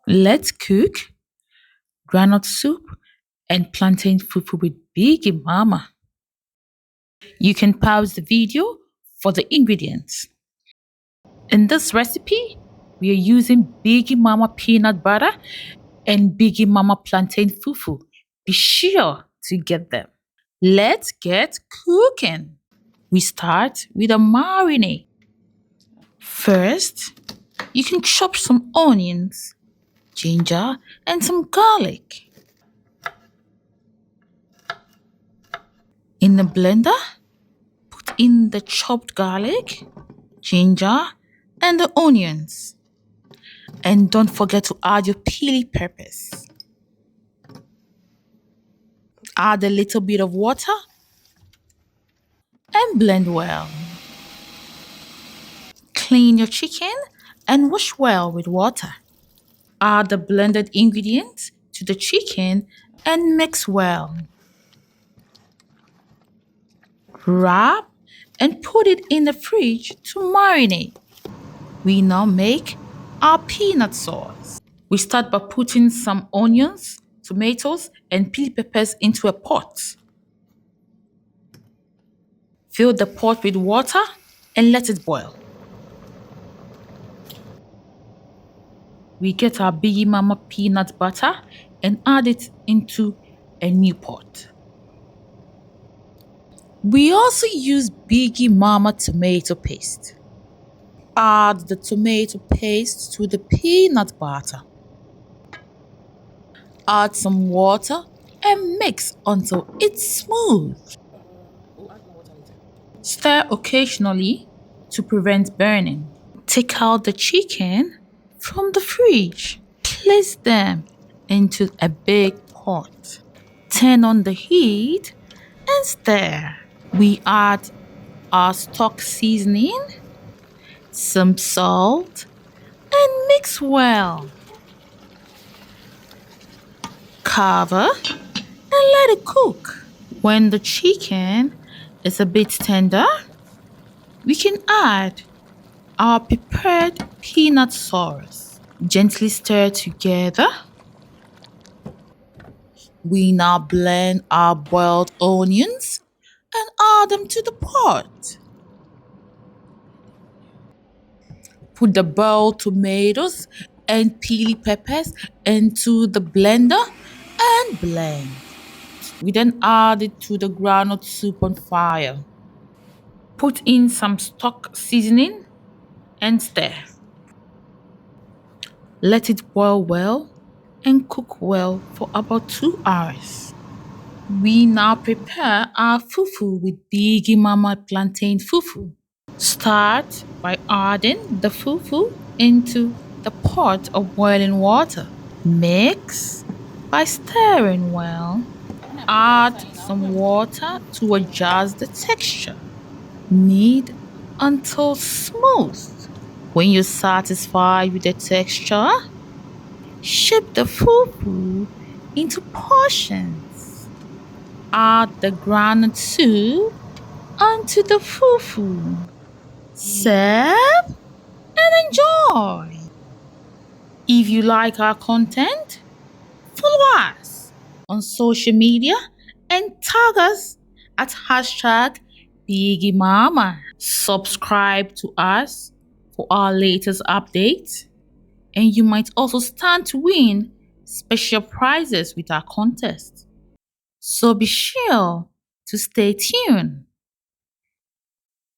Let's cook groundnut soup and plantain fufu with bigimama. You can pause the video for the ingredients. In this recipe, we are using bigimama peanut butter and bigimama plantain fufu. Be sure to get them. Let's get cooking. We start with a marinade. First, you can chop some onions, ginger, and some garlic. In the blender, put in the chopped garlic, ginger, and the onions. And don't forget to add your peely peppers. Add a little bit of water and blend well. Clean your chicken and wash well with water. Add the blended ingredients to the chicken and mix well. Wrap and put it in the fridge to marinate. We now make our peanut sauce. We start by putting some onions, tomatoes, and peel peppers into a pot. Fill the pot with water and let it boil. We get our bigimama peanut butter and add it into a new pot. We also use bigimama tomato paste. Add the tomato paste to the peanut butter. Add some water and mix until it's smooth. Stir occasionally to prevent burning. Take out the chicken from the fridge. Place them into a big pot. Turn on the heat and stir. We add our stock seasoning, some salt, and mix well. Cover and let it cook. When the chicken is a bit tender, we can add our prepared peanut sauce. Gently stir together. We now blend our boiled onions and add them to the pot. Put the boiled tomatoes and peely peppers into the blender and blend. We then add it to the groundnut soup on fire. Put in some stock seasoning and stir. Let it boil well and cook well for about 2 hours. We now prepare our fufu with bigimama plantain fufu. Start by adding the fufu into the pot of boiling water. Mix by stirring well. Add some water to adjust the texture. Knead until smooth. When you're satisfied with the texture, shape the fufu into portions. Add the groundnut soup onto the fufu. Serve and enjoy. If you like our content, follow us on social media and tag us at #bigimama. Subscribe to us for our latest updates, and you might also stand to win special prizes with our contest. So be sure to stay tuned.